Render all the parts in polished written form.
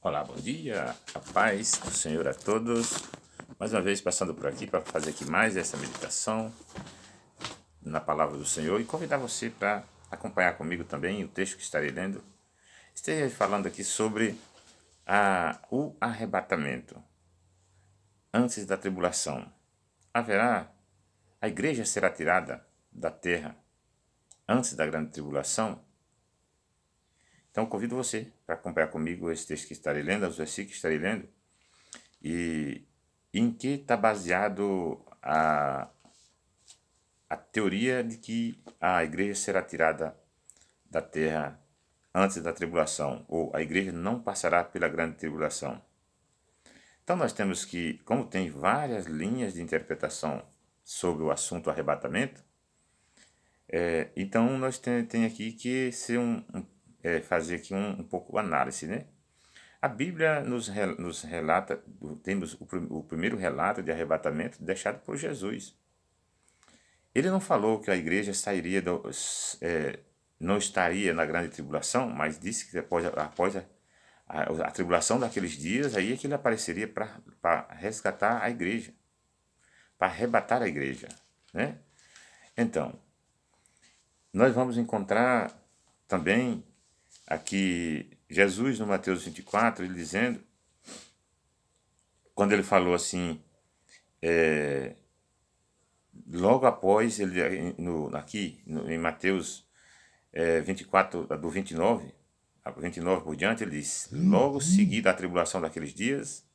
Olá, bom dia, a paz do Senhor a todos. Mais uma vez passando por aqui para fazer aqui mais essa meditação na palavra do Senhor e convidar você para acompanhar comigo também o texto que estarei lendo. Estarei falando aqui sobre o arrebatamento antes da tribulação. A igreja será tirada da terra antes da grande tribulação. Então convido você para acompanhar comigo esse texto que estarei lendo, os versículos que estarei lendo, e em que está baseado a teoria de que a igreja será tirada da terra antes da tribulação, ou a igreja não passará pela grande tribulação. Então nós temos que, como tem várias linhas de interpretação sobre o assunto arrebatamento, então nós tem aqui que ser fazer aqui um pouco análise, né? A Bíblia nos relata, temos o primeiro relato de arrebatamento deixado por Jesus. Ele não falou que a igreja não estaria na grande tribulação, mas disse que após a tribulação daqueles dias, aí é que ele apareceria para resgatar a igreja, para arrebatar a igreja, né? Então, nós vamos encontrar também aqui Jesus no Mateus 24, ele dizendo, quando ele falou assim, logo após, em Mateus 24, do 29 por diante, ele diz, logo seguida a tribulação daqueles dias,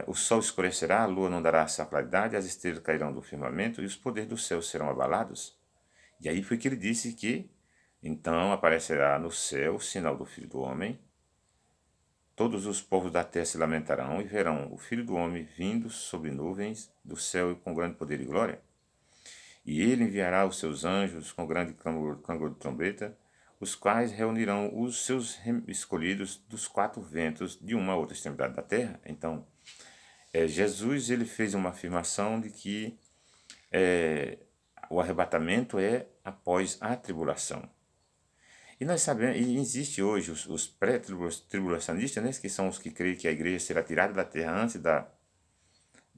o sol escurecerá, a lua não dará sua claridade, as estrelas cairão do firmamento e os poderes do céu serão abalados. E aí foi que ele disse que, então aparecerá no céu o sinal do Filho do Homem, todos os povos da terra se lamentarão e verão o Filho do Homem vindo sobre nuvens do céu com grande poder e glória. E ele enviará os seus anjos com grande clamor de trombeta, os quais reunirão os seus escolhidos dos quatro ventos de uma a outra extremidade da terra. Então, Jesus ele fez uma afirmação de que o arrebatamento é após a tribulação. E nós sabemos, e existe hoje os pré-tribulacionistas, né, que são os que creem que a igreja será tirada da terra antes da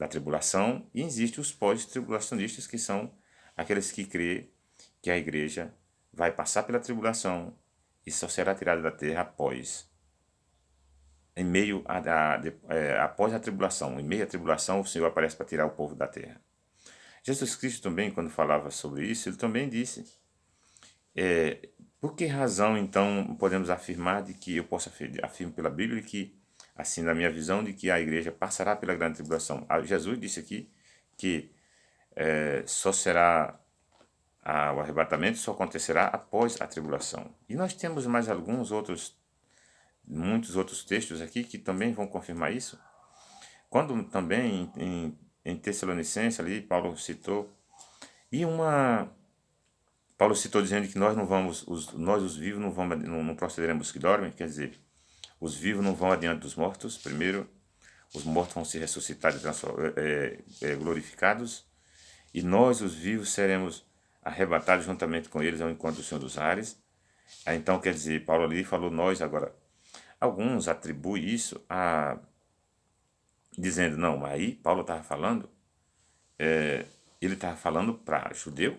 tribulação, e existe os pós-tribulacionistas, que são aqueles que creem que a igreja vai passar pela tribulação e só será tirada da terra após a tribulação. Em meio à tribulação, o Senhor aparece para tirar o povo da terra. Jesus Cristo também, quando falava sobre isso, ele também disse, por que razão, então, podemos afirmar de que eu posso afirmo pela Bíblia que, assim, na minha visão, de que a igreja passará pela grande tribulação? Jesus disse aqui que só será o arrebatamento só acontecerá após a tribulação. E nós temos mais muitos outros textos aqui que também vão confirmar isso. Quando também em Tessalonicenses ali Paulo citou Paulo citou dizendo que nós não vamos, nós os vivos não procederemos que dormem, quer dizer, os vivos não vão adiante dos mortos. Primeiro, os mortos vão se ressuscitar e glorificados, e nós, os vivos, seremos arrebatados juntamente com eles ao encontro do Senhor dos Ares. Aí, então, quer dizer, Paulo ali falou nós agora. Alguns atribuem isso dizendo, não, mas aí Paulo estava falando, ele estava falando para judeu.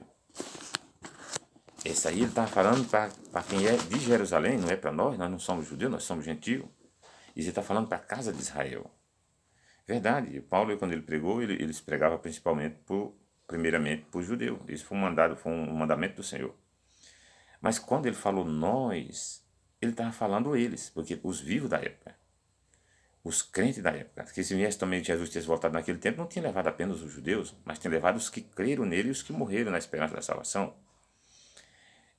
Esse aí ele estava falando para quem é de Jerusalém, não é para nós não somos judeus, nós somos gentios. E ele está falando para a casa de Israel. Verdade, Paulo, quando ele pregou, ele pregava primeiramente para o judeu. Isso foi um mandamento do Senhor. Mas quando ele falou nós, ele estava falando eles, porque os vivos da época, os crentes da época, que se viesse também Jesus tivesse voltado naquele tempo, não tinha levado apenas os judeus, mas tinha levado os que creram nele e os que morreram na esperança da salvação.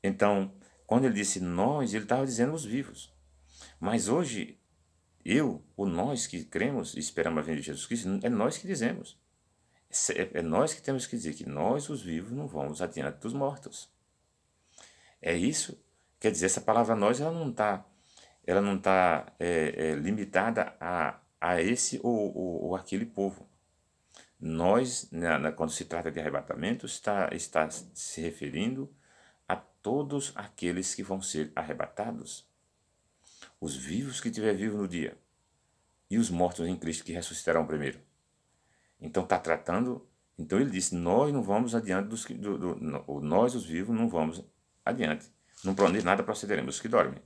Então, quando ele disse nós, ele estava dizendo os vivos. Mas hoje, nós que cremos e esperamos a vinda de Jesus Cristo, é nós que dizemos. É nós que temos que dizer que nós, os vivos, não vamos adiante dos mortos. É isso. Quer dizer, essa palavra nós, ela não tá limitada a esse ou aquele povo. Nós, quando se trata de arrebatamento, está se referindo a todos aqueles que vão ser arrebatados. os vivos que estiver vivo no dia, e os mortos em Cristo que ressuscitarão primeiro. Então está tratando, então ele disse, nós não vamos adiante dos que, nós os vivos não vamos adiante, não de nada procederemos dos que dormem.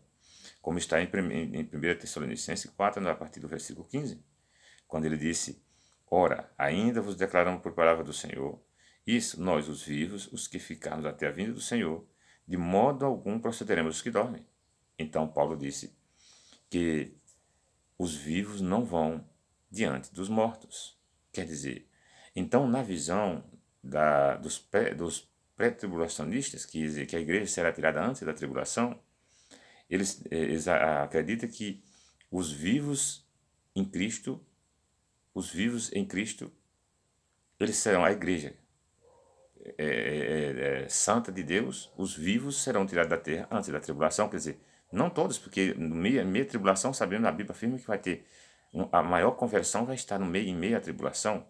Como está em 1 Tessalonicenses 4, a partir do versículo 15, quando ele disse, ora, ainda vos declaramos por palavra do Senhor, isso nós os vivos, os que ficarmos até a vinda do Senhor, de modo algum procederemos dos que dormem. Então Paulo disse que os vivos não vão diante dos mortos. Quer dizer, então na visão dos pré-tribulacionistas, que dizem que a igreja será tirada antes da tribulação, eles acreditam que os vivos em Cristo, eles serão a igreja santa de Deus, os vivos serão tirados da terra antes da tribulação, quer dizer, não todos, porque no meio da tribulação, sabemos, a Bíblia afirma que vai ter, a maior conversão vai estar em meio à tribulação,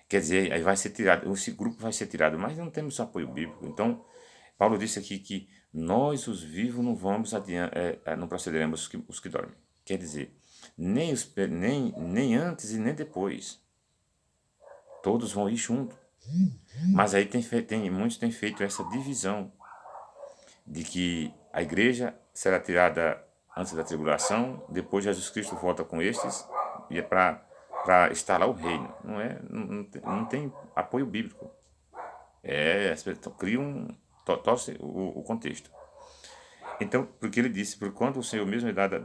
quer dizer, aí vai ser tirado, esse grupo vai ser tirado, mas não temos apoio bíblico. Então, Paulo disse aqui que nós, os vivos, não vamos adiante, não procederemos os que dormem. Quer dizer, nem antes e nem depois. Todos vão ir junto. Mas aí muitos têm feito essa divisão de que a igreja será tirada antes da tribulação, depois Jesus Cristo volta com estes e é para instalar o reino. Não tem apoio bíblico. As pessoas criam, torce o contexto. Então, porque ele disse, porquanto o Senhor mesmo é dado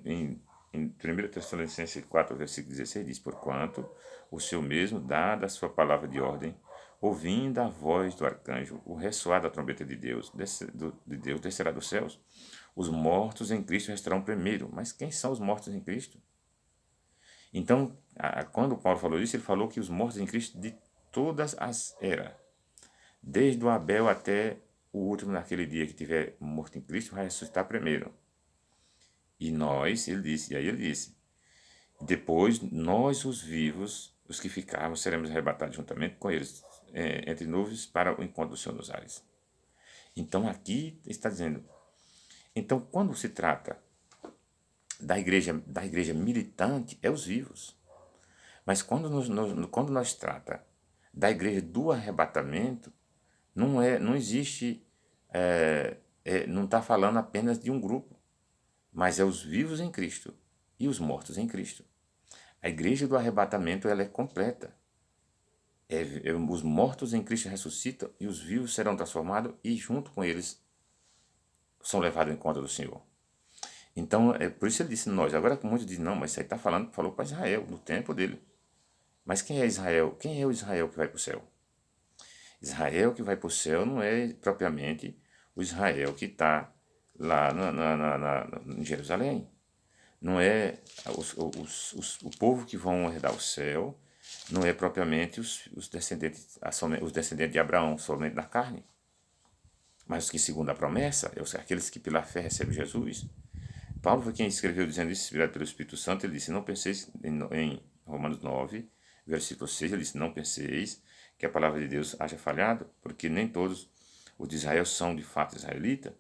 em 1 Tessalonicenses 4, versículo 16, diz, porquanto o Senhor mesmo, dada a sua palavra de ordem, ouvindo a voz do arcanjo, o ressoar da trombeta de Deus, descerá dos céus. Os mortos em Cristo restarão primeiro. Mas quem são os mortos em Cristo? Então, quando Paulo falou isso, ele falou que os mortos em Cristo de todas as eras, desde o Abel até o último naquele dia que tiver morto em Cristo, vai ressuscitar primeiro. E nós, aí ele disse, depois nós os vivos, os que ficarmos, seremos arrebatados juntamente com eles, entre nuvens para o encontro do Senhor nos ares. Então aqui está dizendo, então quando se trata da igreja militante, é os vivos. Mas quando nós trata da igreja do arrebatamento, não existe, não está falando apenas de um grupo, mas é os vivos em Cristo e os mortos em Cristo. A igreja do arrebatamento ela é completa. Os mortos em Cristo ressuscitam e os vivos serão transformados e junto com eles são levados em conta do Senhor. Então, por isso ele disse nós. Agora muitos dizem, não, mas isso aí falou para Israel, no tempo dele. Mas quem é Israel? Quem é o Israel que vai para o céu? Israel que vai para o céu não é propriamente o Israel que está lá em Jerusalém. Não é o povo que vão herdar o céu, não é propriamente os descendentes de Abraão, somente na carne. Mas os que, segundo a promessa, aqueles que pela fé recebem Jesus. Paulo foi quem escreveu dizendo isso, inspirado pelo Espírito Santo. Ele disse, não penseis, em Romanos 9, versículo 6, ele disse, não penseis que a palavra de Deus haja falhado, porque nem todos os de Israel são de fato israelitas,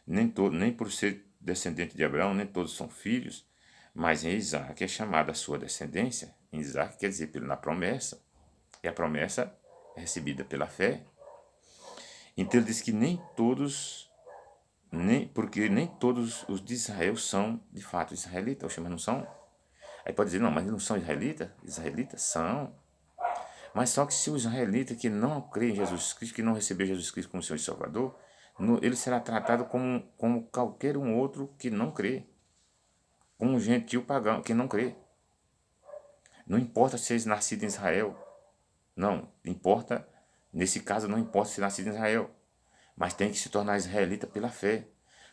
nem por ser descendente de Abraão, nem todos são filhos, mas em Isaac é chamada a sua descendência. Em Isaac quer dizer na promessa, e a promessa é recebida pela fé. Então ele diz que porque nem todos os de Israel são de fato israelitas, mas não são. Aí pode dizer, não, mas não são israelitas? Israelitas são. Mas só que se o israelita que não crê em Jesus Cristo, que não recebeu Jesus Cristo como Senhor e Salvador, ele será tratado como qualquer um outro que não crê. Como um gentil pagão que não crê. Não importa se é nascido em Israel. Não, importa, nesse caso não importa se é nascido em Israel. Mas tem que se tornar israelita pela fé.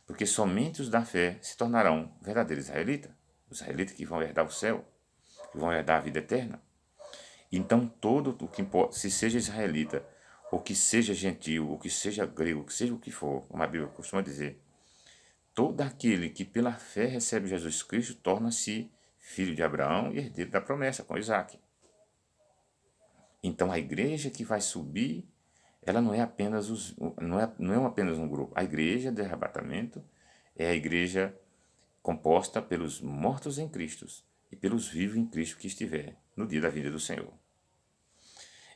Porque somente os da fé se tornarão verdadeiros israelitas. Os israelitas que vão herdar o céu, que vão herdar a vida eterna. Então, todo o que importa, se seja israelita, ou que seja gentil, ou que seja grego, que seja o que for, como a Bíblia costuma dizer, todo aquele que pela fé recebe Jesus Cristo torna-se filho de Abraão e herdeiro da promessa com Isaac. Então, a igreja que vai subir, ela não é apenas apenas um grupo. A igreja do arrebatamento é a igreja composta pelos mortos em Cristo e pelos vivos em Cristo que estiver no dia da vinda do Senhor.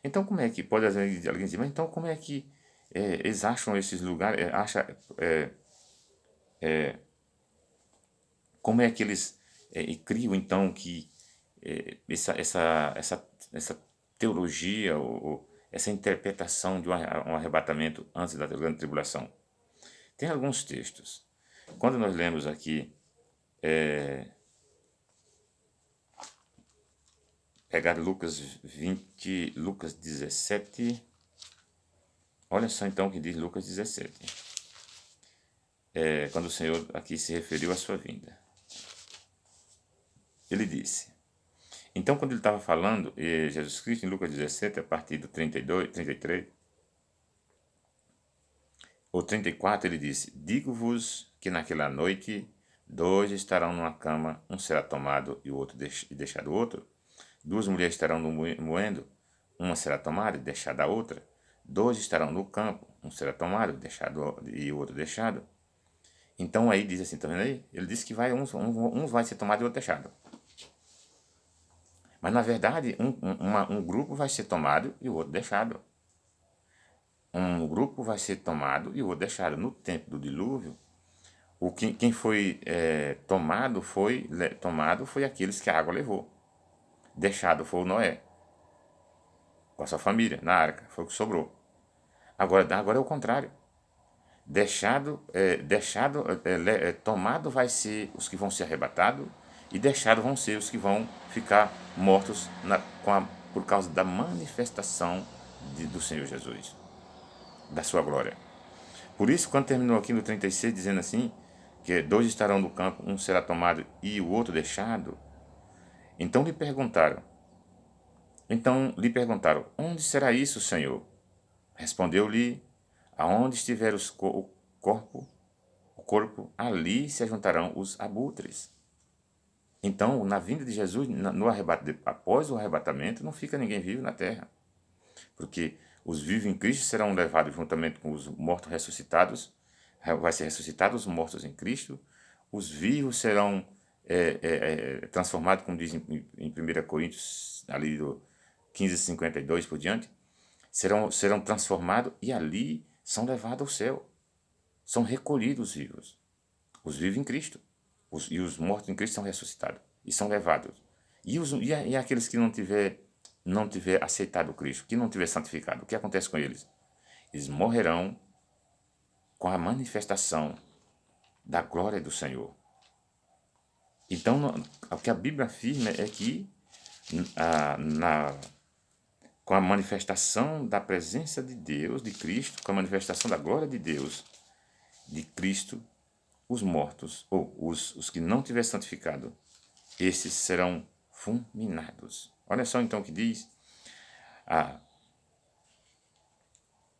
Então, como é que, pode alguém dizer, mas então como é que eles acham esses lugares, como é que eles criam então que essa teologia ou essa interpretação de um arrebatamento antes da grande tribulação? Tem alguns textos. Quando nós lemos aqui, pegar Lucas 20, Lucas 17, olha só então o que diz Lucas 17, quando o Senhor aqui se referiu à sua vinda. Ele disse, então quando ele estava falando, Jesus Cristo, em Lucas 17, a partir do 32, 33, ou 34, ele disse, digo-vos que naquela noite 2 estarão numa cama, um será tomado e o outro deixado o outro. 2 mulheres estarão no moendo, uma será tomada e deixada a outra. 2 estarão no campo, um será tomado e o outro deixado. Então aí diz assim, tá vendo aí? Ele disse que um vai ser tomado e o outro deixado. Mas na verdade, um grupo vai ser tomado e o outro deixado. Um grupo vai ser tomado e o outro deixado. No tempo do dilúvio, quem foi tomado foi aqueles que a água levou. Deixado foi o Noé, com a sua família, na arca, foi o que sobrou. Agora é o contrário. Tomado vai ser os que vão ser arrebatados, e deixado vão ser os que vão ficar mortos por causa da manifestação do Senhor Jesus, da sua glória. Por isso, quando terminou aqui no 36, dizendo assim, que 2 estarão no campo, um será tomado e o outro deixado, então lhe perguntaram, onde será isso, Senhor? Respondeu-lhe, aonde estiver o corpo, ali se juntarão os abutres. Então, na vinda de Jesus, após o arrebatamento, não fica ninguém vivo na terra. Porque os vivos em Cristo serão levados juntamente com os mortos ressuscitados, vai ser ressuscitados os mortos em Cristo, os vivos serão transformados, como diz em 1 Coríntios, ali do 15:52 por diante, serão transformados e ali são levados ao céu. São recolhidos os vivos em Cristo. E os mortos em Cristo são ressuscitados e são levados. E aqueles que não tiver aceitado Cristo, que não tiver santificado, o que acontece com eles? Eles morrerão com a manifestação da glória do Senhor. Então, o que a Bíblia afirma é que com a manifestação da presença de Deus, de Cristo, com a manifestação da glória de Deus, de Cristo, os mortos, ou os que não tiver santificado, esses serão fulminados. Olha só então o que diz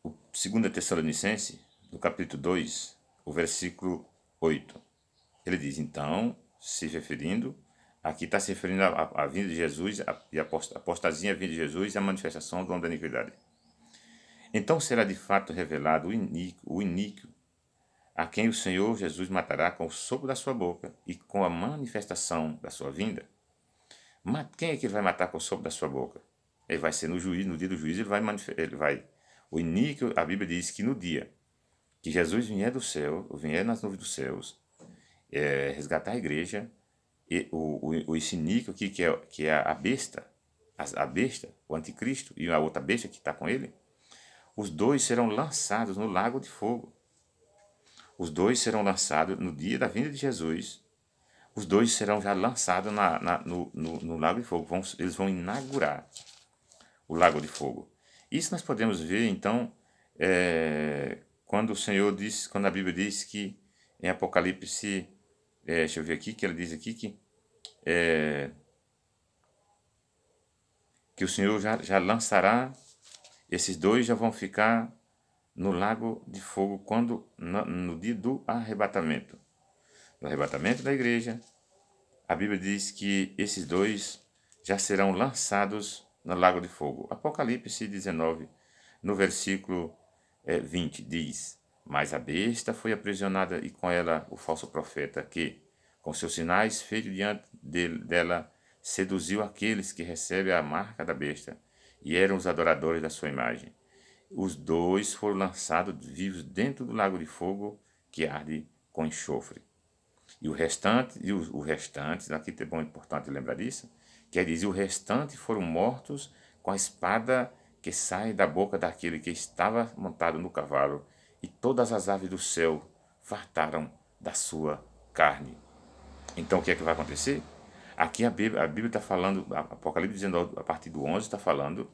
o 2 Tessalonicenses, no capítulo 2, o versículo 8. Ele diz, então, se referindo, aqui está se referindo à vinda de Jesus, e a apostasia, a vinda de Jesus e a manifestação do homem da iniquidade. Então será de fato revelado o iníquo, a quem o Senhor Jesus matará com o sopro da sua boca e com a manifestação da sua vinda. Mas quem é que ele vai matar com o sopro da sua boca? Ele vai ser no dia do juízo, o iníquo, a Bíblia diz que no dia que Jesus vier do céu, vier nas nuvens dos céus, resgatar a igreja, e esse iníquo aqui, que é a besta, o anticristo, e a outra besta que está com ele, os dois serão lançados no lago de fogo. Os dois serão lançados no dia da vinda de Jesus. Os dois serão já lançados no lago de fogo. Eles vão inaugurar o lago de fogo. Isso nós podemos ver, então, quando a Bíblia diz que em Apocalipse, deixa eu ver aqui, que ele diz aqui que o Senhor já lançará, esses dois já vão ficar no lago de fogo no dia do arrebatamento. No arrebatamento da igreja, a Bíblia diz que esses dois já serão lançados no lago de fogo. Apocalipse 19, no versículo 20, diz, mas a besta foi aprisionada e com ela o falso profeta que, com seus sinais feitos diante dela, seduziu aqueles que recebem a marca da besta e eram os adoradores da sua imagem. Os dois foram lançados vivos dentro do lago de fogo que arde com enxofre. E o restante, aqui é bom, importante lembrar disso, quer dizer, o restante foram mortos com a espada que sai da boca daquele que estava montado no cavalo, e todas as aves do céu fartaram da sua carne. Então o que é que vai acontecer? Aqui a Bíblia está falando, Apocalipse 19, a partir do 11, está falando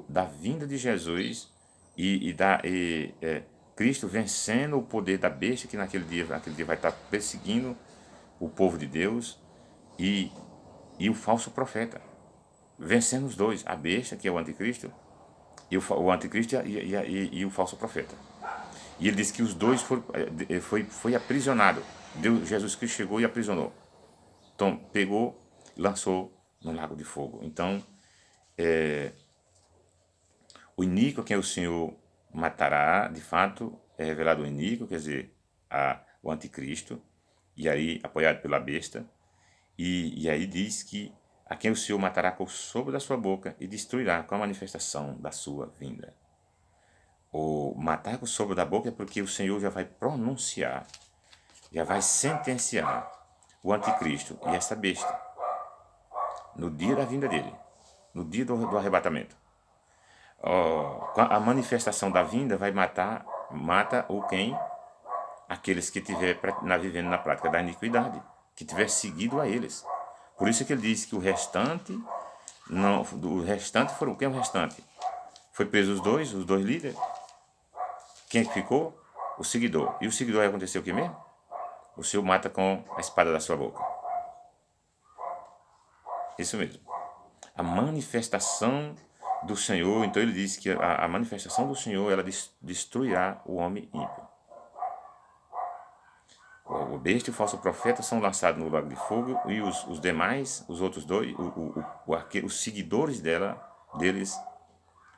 da vinda de Jesus Cristo vencendo o poder da besta, que naquele dia vai estar perseguindo o povo de Deus, e o falso profeta, vencendo os dois, a besta, que é o anticristo, e o anticristo e o falso profeta. E ele disse que os dois foi aprisionado. Jesus Cristo chegou e aprisionou. Então, pegou, lançou no lago de fogo. Então, o iníquo que o Senhor matará, de fato, é revelado o iníquo, quer dizer, o anticristo, e aí apoiado pela besta, e aí diz que a quem o Senhor matará com o sopro da sua boca e destruirá com a manifestação da sua vinda. O matar com o sopro da boca é porque o Senhor já vai pronunciar, já vai sentenciar o anticristo e essa besta no dia da vinda dele, no dia do arrebatamento. A manifestação da vinda vai mata o quem? Aqueles que estiver vivendo na prática da iniquidade, que tiver seguido a eles. Por isso que ele diz que o restante foram, quem é o restante? Foi preso os dois líderes. Quem é que ficou? O seguidor. E o seguidor vai acontecer o que mesmo? O Senhor mata com a espada da sua boca. Isso mesmo. A manifestação do Senhor, então ele diz que a manifestação do Senhor, ela destruirá o homem ímpio. O besta e o falso profeta são lançados no lago de fogo, e os demais, os outros dois, os seguidores deles,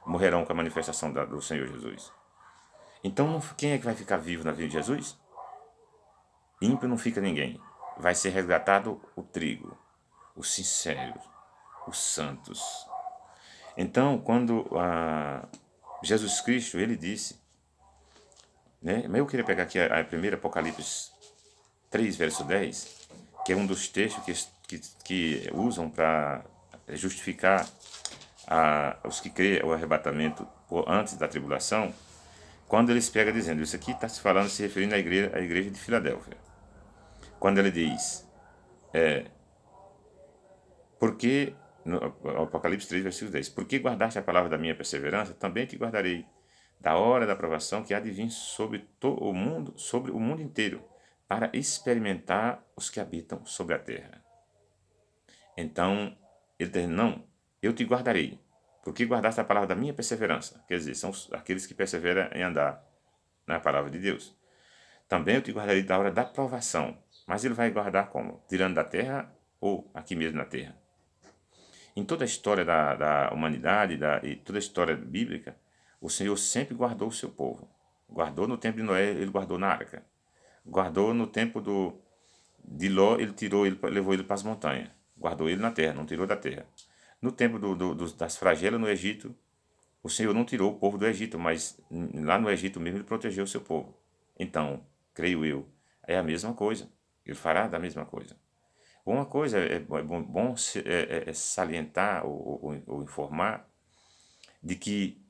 morrerão com a manifestação do Senhor Jesus. Então, quem é que vai ficar vivo na vida de Jesus? Ímpio não fica ninguém. Vai ser resgatado o trigo, os sinceros, os santos. Então, quando Jesus Cristo, ele disse, né? Mas eu queria pegar aqui a primeira Apocalipse 3, verso 10, que é um dos textos que usam para justificar os que creem o arrebatamento antes da tribulação, quando eles pegam dizendo, isso aqui está se referindo à igreja de Filadélfia. Quando ele diz, porque, no Apocalipse 3, versículo 10, porque guardaste a palavra da minha perseverança, também te guardarei da hora da provação que há de vir sobre o mundo inteiro, para experimentar os que habitam sobre a terra. Então, ele diz, não, eu te guardarei, porque guardaste a palavra da minha perseverança. Quer dizer, são aqueles que perseveram em andar na palavra de Deus. Também eu te guardarei da hora da provação. Mas ele vai guardar como? Tirando da terra ou aqui mesmo na terra? Em toda a história da humanidade e toda a história bíblica, o Senhor sempre guardou o seu povo. Guardou no tempo de Noé, ele guardou na arca. Guardou no tempo de Ló, ele levou ele para as montanhas. Guardou ele na terra, não tirou da terra. No tempo das flagelas no Egito, o Senhor não tirou o povo do Egito, mas lá no Egito mesmo ele protegeu o seu povo. Então, creio eu, é a mesma coisa. Ele fará da mesma coisa. Uma coisa é bom salientar ou informar de que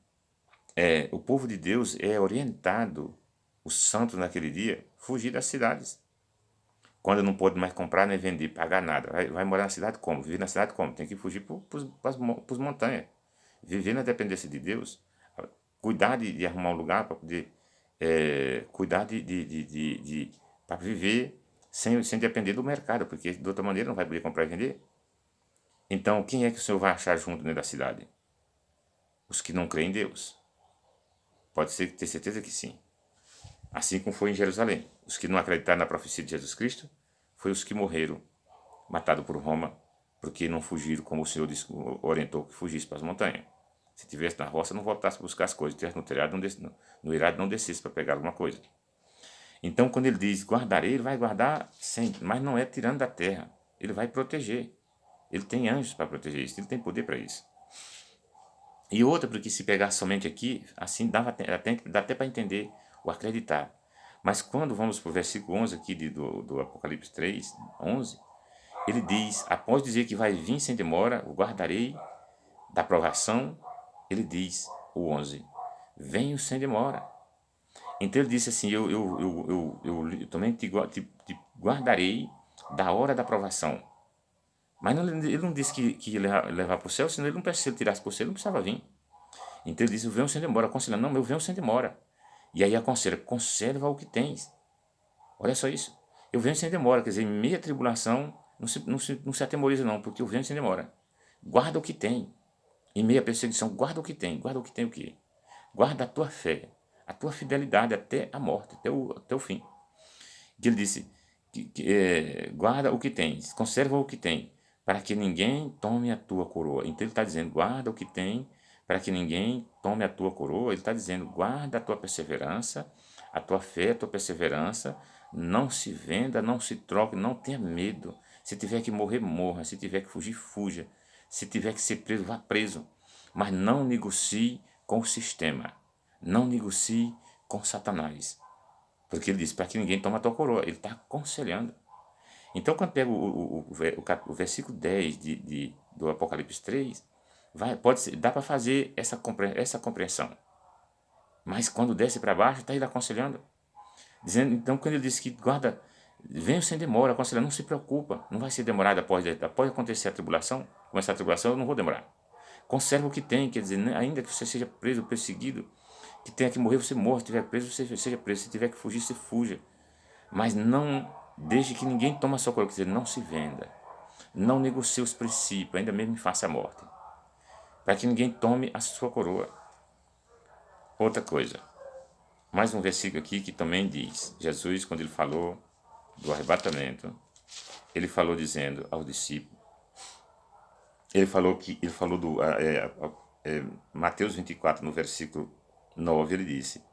o povo de Deus é orientado, os santos naquele dia, fugir das cidades. Quando não pode mais comprar nem vender, pagar nada. Vai morar na cidade como? Viver na cidade como? Tem que fugir para as montanhas. Viver na dependência de Deus. Cuidar de arrumar um lugar para poder cuidar para viver sem depender do mercado, porque de outra maneira não vai poder comprar e vender. Então, quem é que o Senhor vai achar junto dentro da cidade? Os que não creem em Deus. Pode ter certeza que sim. Assim como foi em Jerusalém. Os que não acreditaram na profecia de Jesus Cristo foi os que morreram, matados por Roma, porque não fugiram como o Senhor orientou que fugisse para as montanhas. Se tivesse na roça, não voltasse a buscar as coisas. Se tivesse no telhado, no irado, não descesse para pegar alguma coisa. Então, quando ele diz guardarei, ele vai guardar sempre, mas não é tirando da terra. Ele vai proteger. Ele tem anjos para proteger isso, ele tem poder para isso. E outra, porque se pegar somente aqui, assim dá até para entender o acreditar. Mas quando vamos para o versículo 11 aqui do Apocalipse 3, 11, ele diz, após dizer que vai vir sem demora, o guardarei da provação, ele diz, o 11, venho sem demora. Então ele disse assim, eu também te guardarei da hora da provação. Mas ele não disse que ia levar para o céu, senão ele não precisava, se ele tirasse para o céu, ele não precisava vir. Então ele disse, eu venho sem demora, aconselhando, não, eu venho sem demora. E aí aconselha, conserva o que tens. Olha só isso. Eu venho sem demora, quer dizer, em meia tribulação, não se atemoriza não, porque eu venho sem demora. Guarda o que tem. Em meia perseguição, guarda o que tem. Guarda o que tem o quê? Guarda a tua fé, a tua fidelidade até a morte, até o fim. Que ele disse, guarda o que tens, conserva o que tem, para que ninguém tome a tua coroa. Então ele está dizendo, guarda o que tem, para que ninguém tome a tua coroa. Ele está dizendo, guarda a tua perseverança, a tua fé, a tua perseverança, não se venda, não se troque, não tenha medo. Se tiver que morrer, morra. Se tiver que fugir, fuja. Se tiver que ser preso, vá preso. Mas não negocie com o sistema. Não negocie com Satanás. Porque ele diz, para que ninguém tome a tua coroa. Ele está aconselhando. Então, quando pega o versículo 10 do Apocalipse 3, dá para fazer essa compreensão. Mas quando desce para baixo, está ele aconselhando. Dizendo, então, quando ele diz que guarda, venha sem demora, aconselhando, não se preocupa, não vai ser demorado após acontecer a tribulação, começar a tribulação, eu não vou demorar. Conserva o que tem, quer dizer, ainda que você seja preso, perseguido, que tenha que morrer, você morra, se estiver preso, você seja preso, se tiver que fugir, você fuja. Mas não deixe que ninguém tome a sua coroa, quer dizer, não se venda. Não negocie os princípios, ainda mesmo em face à morte. Para que ninguém tome a sua coroa. Outra coisa, mais um versículo aqui que também diz, Jesus, quando ele falou do arrebatamento, ele falou dizendo aos discípulos, ele falou Mateus 24, no versículo 9, ele disse,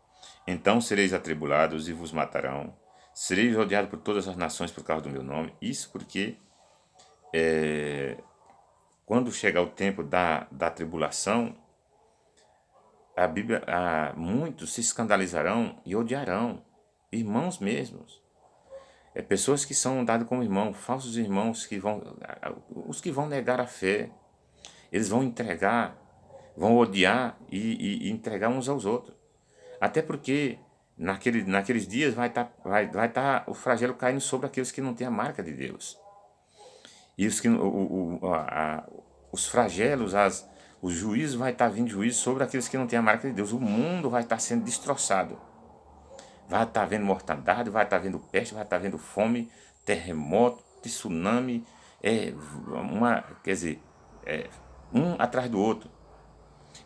então sereis atribulados e vos matarão, sereis rodeados por todas as nações por causa do meu nome. Isso porque quando chegar o tempo da tribulação, a Bíblia, muitos se escandalizarão e odiarão, irmãos mesmos. Pessoas que são dadas como irmãos, falsos irmãos, os que vão negar a fé, eles vão entregar, vão odiar e entregar uns aos outros. Até porque naqueles dias vai tá o flagelo caindo sobre aqueles que não têm a marca de Deus. E os flagelos, os juízos vai estar vindo juízo sobre aqueles que não têm a marca de Deus. O mundo vai estar sendo destroçado. Vai estar vendo mortandade, vai estar vendo peste, vai estar vendo fome, terremoto, tsunami, quer dizer, um atrás do outro.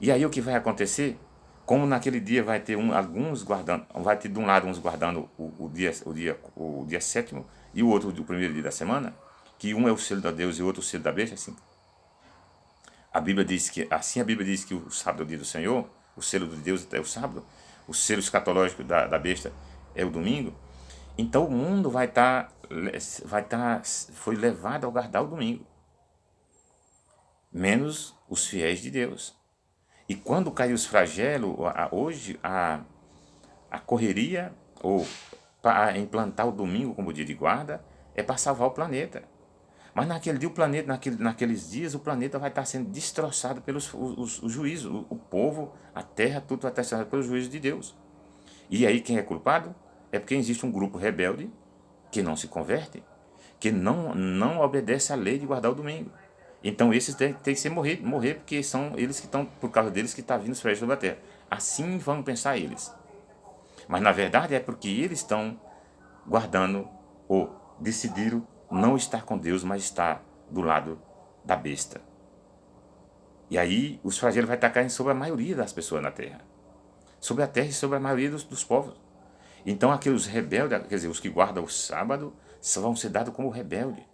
E aí o que vai acontecer? Como naquele dia vai ter alguns guardando, vai ter de um lado uns guardando o dia sétimo e o outro do primeiro dia da semana, que um é o selo da Deus e o outro o selo da besta, assim. A Bíblia diz que o sábado é o dia do Senhor, o selo de Deus é o sábado, o selo escatológico da besta é o domingo. Então o mundo foi levado ao guardar o domingo, menos os fiéis de Deus. E quando caiu os flagelos, hoje a correria ou para implantar o domingo como dia de guarda é para salvar o planeta. Mas naquele dia, naqueles dias, o planeta vai estar sendo destroçado pelos os juízos. O povo, a terra, tudo vai estar sendo destroçado pelos juízos de Deus. E aí quem é culpado? É porque existe um grupo rebelde que não se converte, que não obedece à lei de guardar o domingo. Então esses têm que morrer porque são eles que estão, por causa deles que está vindo os flagelos sobre a terra. Assim vão pensar eles. Mas na verdade é porque eles estão guardando ou decidiram não estar com Deus, mas estar do lado da besta. E aí os flagelos vai estar caindo sobre a maioria das pessoas na terra. Sobre a terra e sobre a maioria dos povos. Então aqueles rebeldes, quer dizer, os que guardam o sábado, vão ser dados como rebelde.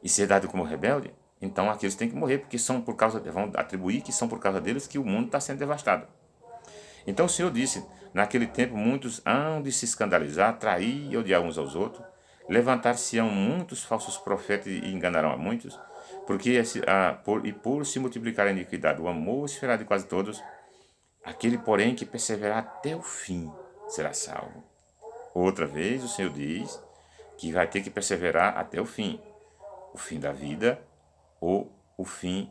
E ser dado como rebelde, então aqueles têm que morrer, porque vão atribuir que são por causa deles que o mundo está sendo devastado. Então o Senhor disse, Naquele tempo muitos hão de se escandalizar, trair e odiar uns aos outros. Levantar-se-ão muitos falsos profetas e enganarão a muitos. Por se multiplicar a iniquidade, o amor se fará de quase todos. Aquele, porém, que perseverar até o fim será salvo. Outra vez o Senhor diz que vai ter que perseverar até o fim da vida ou o fim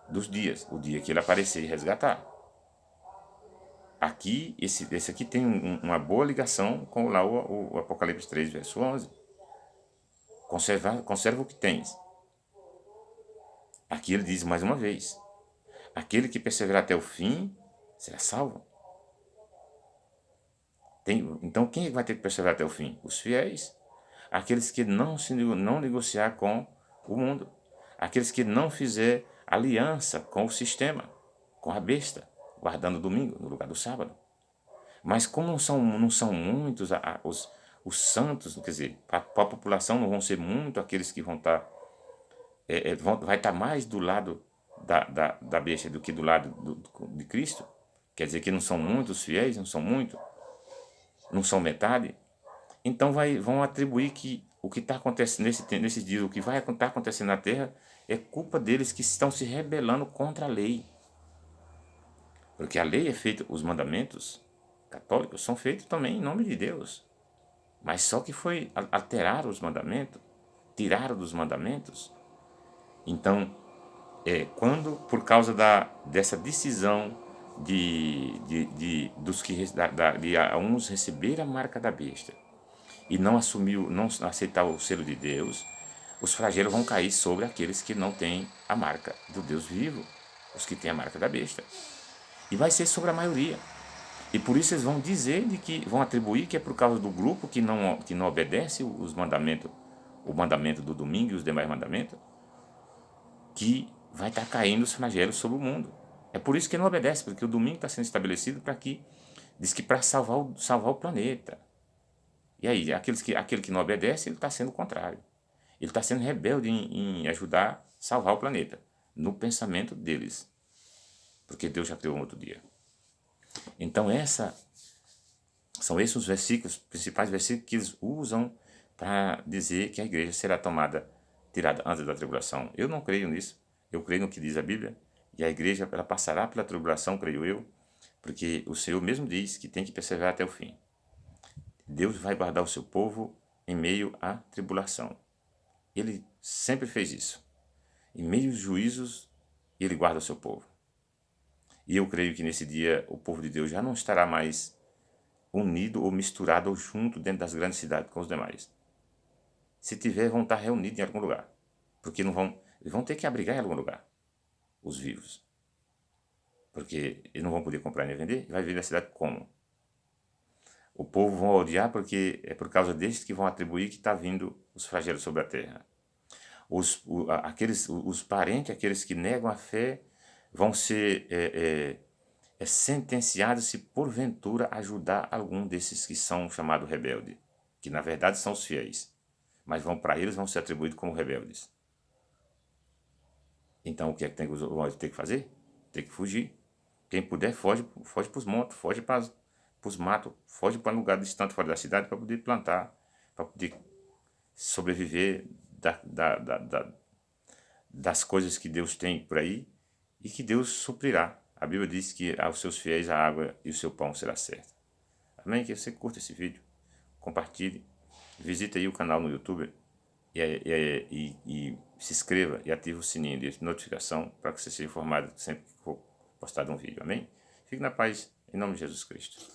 dos dias, o dia que ele aparecer e resgatar. Aqui, esse aqui tem uma boa ligação com lá o Apocalipse 3, verso 11. Conserva o que tens. Aqui ele diz mais uma vez, aquele que perseverar até o fim será salvo. Então quem vai ter que perseverar até o fim? Os fiéis. Aqueles que não negociar com o mundo. Aqueles que não fizer aliança com o sistema, com a besta, guardando o domingo no lugar do sábado. Mas como não são muitos os santos, quer dizer, para a população não vão ser muito aqueles que vão estar, vai estar mais do lado da besta do que do lado de Cristo. Quer dizer que não são muitos fiéis, não são muitos, não são metade. Então vão atribuir que o que está acontecendo nesses dias, o que vai estar acontecendo na terra, é culpa deles que estão se rebelando contra a lei. Porque a lei é feita, os mandamentos católicos são feitos também em nome de Deus. Mas só que foi alterar os mandamentos, tiraram dos mandamentos. Então, quando, por causa dessa decisão de uns receber a marca da besta e não aceitar o selo de Deus, os flagelos vão cair sobre aqueles que não têm a marca do Deus vivo, os que têm a marca da besta. E vai ser sobre a maioria. E por isso eles vão dizer vão atribuir que é por causa do grupo que não obedece os mandamentos, o mandamento do domingo e os demais mandamentos, que vai estar caindo os flagelos sobre o mundo. É por isso que não obedece, porque o domingo está sendo estabelecido diz que para salvar o planeta. E aí, aquele que não obedece, ele está sendo o contrário. Ele está sendo rebelde em ajudar a salvar o planeta, no pensamento deles. Porque Deus já criou um outro dia. Então são esses os versículos, principais versículos que eles usam para dizer que a igreja será tirada antes da tribulação. Eu não creio nisso, eu creio no que diz a Bíblia, e a igreja ela passará pela tribulação, creio eu, porque o Senhor mesmo diz que tem que perseverar até o fim. Deus vai guardar o seu povo em meio à tribulação. Ele sempre fez isso. Em meio aos juízos, ele guarda o seu povo. E eu creio que nesse dia o povo de Deus já não estará mais unido ou misturado ou junto dentro das grandes cidades com os demais. Se tiver, vão estar reunidos em algum lugar. Porque eles vão ter que abrigar em algum lugar, os vivos. Porque eles não vão poder comprar nem vender, vai vir da cidade como? O povo vão odiar porque é por causa destes que vão atribuir que está vindo os flagelos sobre a terra. Os parentes, aqueles que negam a fé, vão ser sentenciados se porventura ajudar algum desses que são chamados rebeldes, que na verdade são os fiéis, mas para eles vão ser atribuídos como rebeldes. Então o que é que vão ter que fazer? Tem que fugir. Quem puder, foge para os montes, foge para os matos, foge para um lugar distante fora da cidade para poder plantar, para poder sobreviver das coisas que Deus tem por aí e que Deus suprirá. A Bíblia diz que aos seus fiéis a água e o seu pão será certo. Amém? Que você curta esse vídeo, compartilhe, visite aí o canal no YouTube e se inscreva e ative o sininho de notificação para que você seja informado sempre que for postado um vídeo. Amém? Fique na paz, em nome de Jesus Cristo.